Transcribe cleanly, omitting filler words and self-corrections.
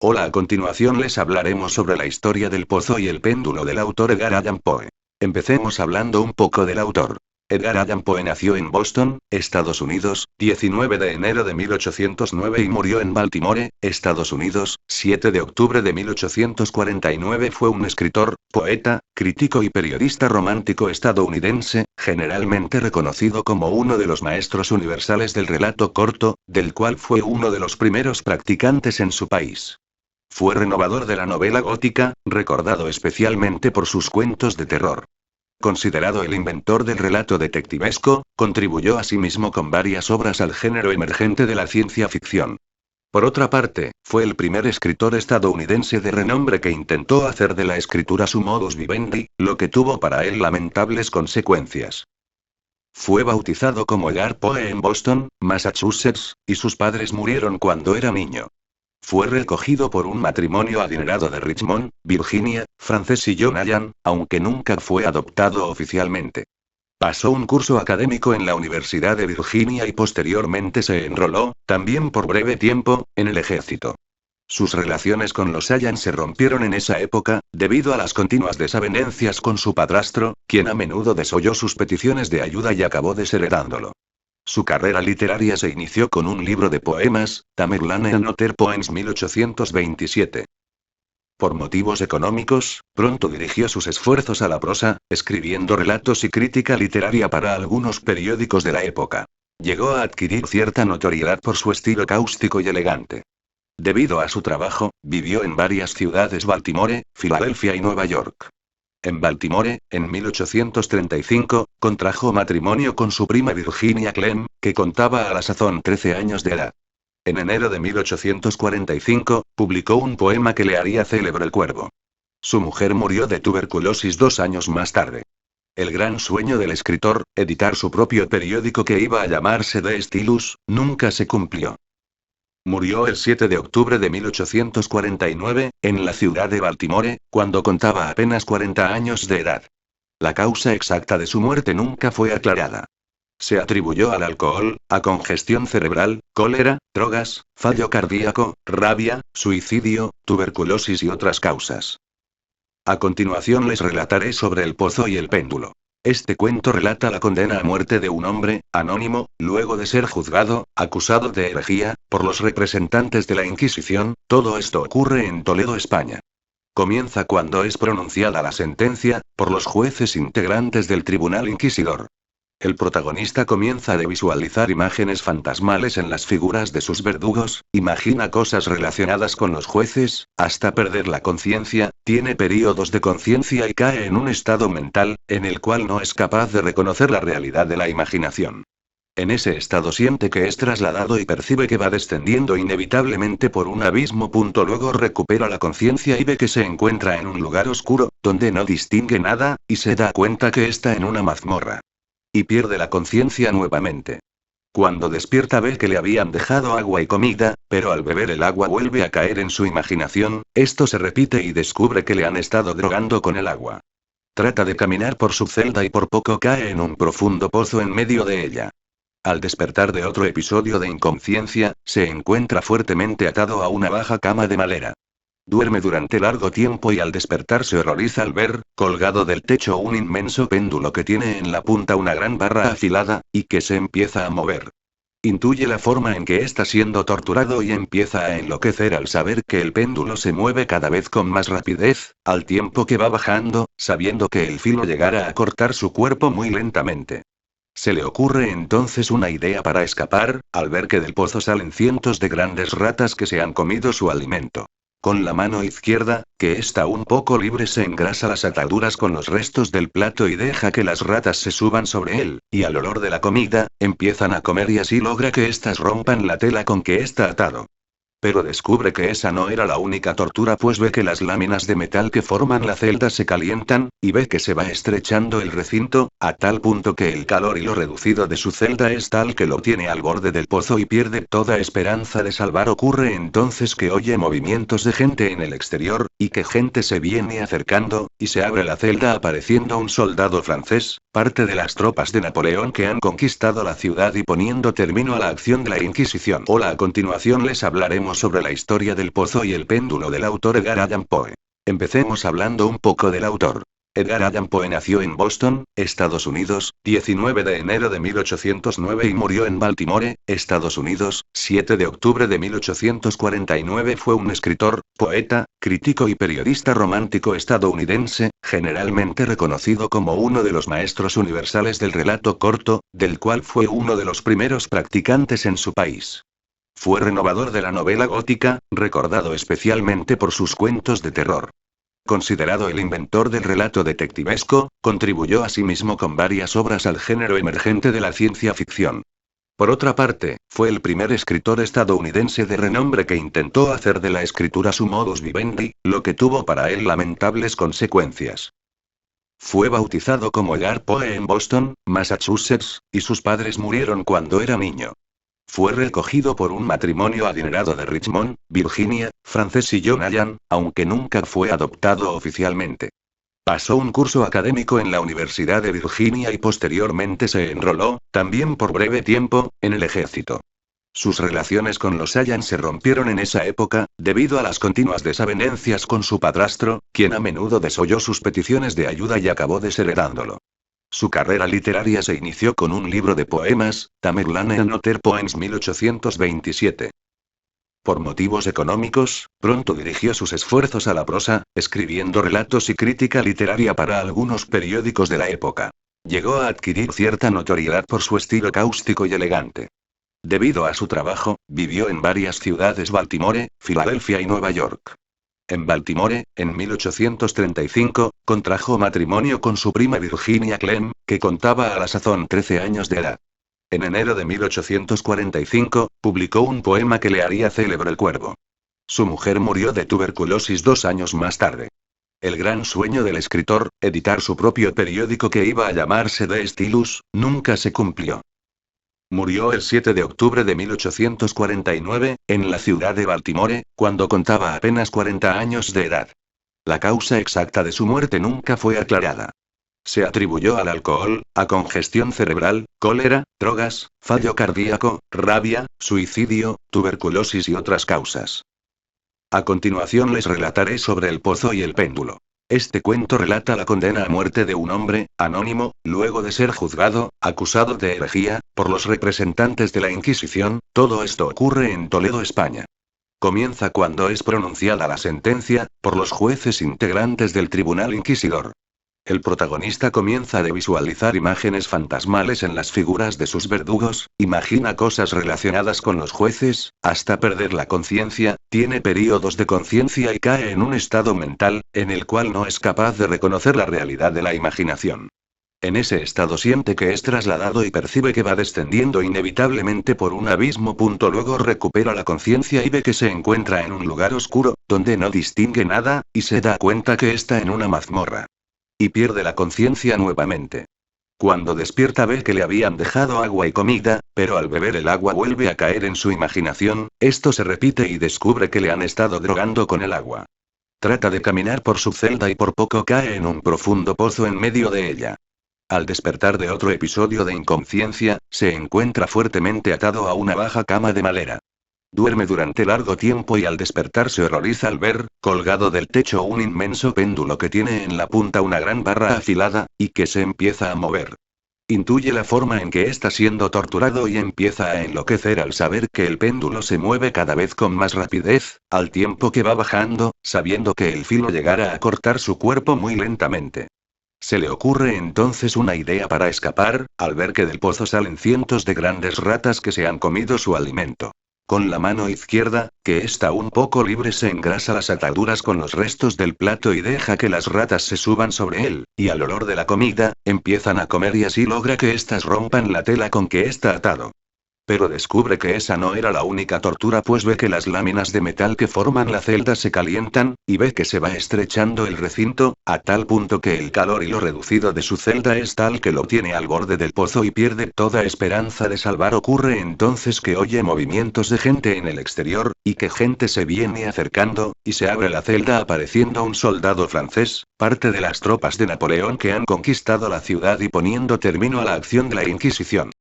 Hola, a continuación les hablaremos sobre la historia del pozo y el péndulo del autor Edgar Allan Poe. Empecemos hablando un poco del autor. Edgar Allan Poe nació en Boston, Estados Unidos, 19 de enero de 1809 y murió en Baltimore, Estados Unidos, 7 de octubre de 1849. Fue un escritor, poeta, crítico y periodista romántico estadounidense, generalmente reconocido como uno de los maestros universales del relato corto, del cual fue uno de los primeros practicantes en su país. Fue renovador de la novela gótica, recordado especialmente por sus cuentos de terror. Considerado el inventor del relato detectivesco, contribuyó asimismo con varias obras al género emergente de la ciencia ficción. Por otra parte, fue el primer escritor estadounidense de renombre que intentó hacer de la escritura su modus vivendi, lo que tuvo para él lamentables consecuencias. Fue bautizado como Edgar Poe en Boston, Massachusetts, y sus padres murieron cuando era niño. Fue recogido por un matrimonio adinerado de Richmond, Virginia, Frances y John Allan, aunque nunca fue adoptado oficialmente. Pasó un curso académico en la Universidad de Virginia y posteriormente se enroló, también por breve tiempo, en el ejército. Sus relaciones con los Allan se rompieron en esa época, debido a las continuas desavenencias con su padrastro, quien a menudo desoyó sus peticiones de ayuda y acabó desheredándolo. Su carrera literaria se inició con un libro de poemas, Tamerlane and Other Poems 1827. Por motivos económicos, pronto dirigió sus esfuerzos a la prosa, escribiendo relatos y crítica literaria para algunos periódicos de la época. Llegó a adquirir cierta notoriedad por su estilo cáustico y elegante. Debido a su trabajo, vivió en varias ciudades: Baltimore, Filadelfia y Nueva York. En Baltimore, en 1835, contrajo matrimonio con su prima Virginia Clem, que contaba a la sazón 13 años de edad. En enero de 1845, publicó un poema que le haría célebre: El Cuervo. Su mujer murió de tuberculosis 2 años más tarde. El gran sueño del escritor, editar su propio periódico que iba a llamarse The Stylus, nunca se cumplió. Murió el 7 de octubre de 1849, en la ciudad de Baltimore, cuando contaba apenas 40 años de edad. La causa exacta de su muerte nunca fue aclarada. Se atribuyó al alcohol, a congestión cerebral, cólera, drogas, fallo cardíaco, rabia, suicidio, tuberculosis y otras causas. A continuación les relataré sobre el pozo y el péndulo. Este cuento relata la condena a muerte de un hombre, anónimo, luego de ser juzgado, acusado de herejía, por los representantes de la Inquisición. Todo esto ocurre en Toledo, España. Comienza cuando es pronunciada la sentencia, por los jueces integrantes del Tribunal Inquisidor. El protagonista comienza a visualizar imágenes fantasmales en las figuras de sus verdugos, imagina cosas relacionadas con los jueces, hasta perder la conciencia, tiene períodos de conciencia y cae en un estado mental, en el cual no es capaz de reconocer la realidad de la imaginación. En ese estado siente que es trasladado y percibe que va descendiendo inevitablemente por un abismo. Luego recupera la conciencia y ve que se encuentra en un lugar oscuro, donde no distingue nada, y se da cuenta que está en una mazmorra. Y pierde la conciencia nuevamente. Cuando despierta ve que le habían dejado agua y comida, pero al beber el agua vuelve a caer en su imaginación. Esto se repite y descubre que le han estado drogando con el agua. Trata de caminar por su celda y por poco cae en un profundo pozo en medio de ella. Al despertar de otro episodio de inconsciencia, se encuentra fuertemente atado a una baja cama de madera. Duerme durante largo tiempo y al despertar se horroriza al ver, colgado del techo, un inmenso péndulo que tiene en la punta una gran barra afilada, y que se empieza a mover. Intuye la forma en que está siendo torturado y empieza a enloquecer al saber que el péndulo se mueve cada vez con más rapidez, al tiempo que va bajando, sabiendo que el filo llegará a cortar su cuerpo muy lentamente. Se le ocurre entonces una idea para escapar, al ver que del pozo salen cientos de grandes ratas que se han comido su alimento. Con la mano izquierda, que está un poco libre, se engrasa las ataduras con los restos del plato y deja que las ratas se suban sobre él, y al olor de la comida, empiezan a comer y así logra que éstas rompan la tela con que está atado. Pero descubre que esa no era la única tortura, pues ve que las láminas de metal que forman la celda se calientan, y ve que se va estrechando el recinto, a tal punto que el calor y lo reducido de su celda es tal que lo tiene al borde del pozo y pierde toda esperanza de salvar. Ocurre entonces que oye movimientos de gente en el exterior, y que gente se viene acercando, y se abre la celda apareciendo un soldado francés, parte de las tropas de Napoleón que han conquistado la ciudad y poniendo término a la acción de la Inquisición. A continuación les hablaremos hablaremos sobre la historia del pozo y el péndulo del autor Edgar Allan Poe. Empecemos hablando un poco del autor. Edgar Allan Poe nació en Boston, Estados Unidos, 19 de enero de 1809 y murió en Baltimore, Estados Unidos, 7 de octubre de 1849. Fue un escritor, poeta, crítico y periodista romántico estadounidense, generalmente reconocido como uno de los maestros universales del relato corto, del cual fue uno de los primeros practicantes en su país. Fue renovador de la novela gótica, recordado especialmente por sus cuentos de terror. Considerado el inventor del relato detectivesco, contribuyó asimismo con varias obras al género emergente de la ciencia ficción. Por otra parte, fue el primer escritor estadounidense de renombre que intentó hacer de la escritura su modus vivendi, lo que tuvo para él lamentables consecuencias. Fue bautizado como Edgar Poe en Boston, Massachusetts, y sus padres murieron cuando era niño. Fue recogido por un matrimonio adinerado de Richmond, Virginia, Frances y John Allan, aunque nunca fue adoptado oficialmente. Pasó un curso académico en la Universidad de Virginia y posteriormente se enroló, también por breve tiempo, en el ejército. Sus relaciones con los Allan se rompieron en esa época, debido a las continuas desavenencias con su padrastro, quien a menudo desoyó sus peticiones de ayuda y acabó desheredándolo. Su carrera literaria se inició con un libro de poemas, Tamerlane and Other Poems 1827. Por motivos económicos, pronto dirigió sus esfuerzos a la prosa, escribiendo relatos y crítica literaria para algunos periódicos de la época. Llegó a adquirir cierta notoriedad por su estilo cáustico y elegante. Debido a su trabajo, vivió en varias ciudades: Baltimore, Filadelfia y Nueva York. En Baltimore, en 1835, contrajo matrimonio con su prima Virginia Clem, que contaba a la sazón 13 años de edad. En enero de 1845, publicó un poema que le haría célebre: El Cuervo. Su mujer murió de tuberculosis 2 años más tarde. El gran sueño del escritor, editar su propio periódico que iba a llamarse The Stylus, nunca se cumplió. Murió el 7 de octubre de 1849, en la ciudad de Baltimore, cuando contaba apenas 40 años de edad. La causa exacta de su muerte nunca fue aclarada. Se atribuyó al alcohol, a congestión cerebral, cólera, drogas, fallo cardíaco, rabia, suicidio, tuberculosis y otras causas. A continuación les relataré sobre el pozo y el péndulo. Este cuento relata la condena a muerte de un hombre, anónimo, luego de ser juzgado, acusado de herejía, por los representantes de la Inquisición. Todo esto ocurre en Toledo, España. Comienza cuando es pronunciada la sentencia, por los jueces integrantes del Tribunal Inquisidor. El protagonista comienza a visualizar imágenes fantasmales en las figuras de sus verdugos, imagina cosas relacionadas con los jueces, hasta perder la conciencia, tiene períodos de conciencia y cae en un estado mental, en el cual no es capaz de reconocer la realidad de la imaginación. En ese estado siente que es trasladado y percibe que va descendiendo inevitablemente por un abismo. Luego recupera la conciencia y ve que se encuentra en un lugar oscuro, donde no distingue nada, y se da cuenta que está en una mazmorra. Y pierde la conciencia nuevamente. Cuando despierta ve que le habían dejado agua y comida, pero al beber el agua vuelve a caer en su imaginación. Esto se repite y descubre que le han estado drogando con el agua. Trata de caminar por su celda y por poco cae en un profundo pozo en medio de ella. Al despertar de otro episodio de inconsciencia, se encuentra fuertemente atado a una baja cama de madera. Duerme durante largo tiempo y al despertar se horroriza al ver, colgado del techo, un inmenso péndulo que tiene en la punta una gran barra afilada, y que se empieza a mover. Intuye la forma en que está siendo torturado y empieza a enloquecer al saber que el péndulo se mueve cada vez con más rapidez, al tiempo que va bajando, sabiendo que el filo llegará a cortar su cuerpo muy lentamente. Se le ocurre entonces una idea para escapar, al ver que del pozo salen cientos de grandes ratas que se han comido su alimento. Con la mano izquierda, que está un poco libre, se engrasa las ataduras con los restos del plato y deja que las ratas se suban sobre él, y al olor de la comida, empiezan a comer y así logra que éstas rompan la tela con que está atado. Pero descubre que esa no era la única tortura, pues ve que las láminas de metal que forman la celda se calientan, y ve que se va estrechando el recinto, a tal punto que el calor y lo reducido de su celda es tal que lo tiene al borde del pozo y pierde toda esperanza de salvar. Ocurre entonces que oye movimientos de gente en el exterior, y que gente se viene acercando, y se abre la celda apareciendo un soldado francés, parte de las tropas de Napoleón que han conquistado la ciudad y poniendo término a la acción de la Inquisición.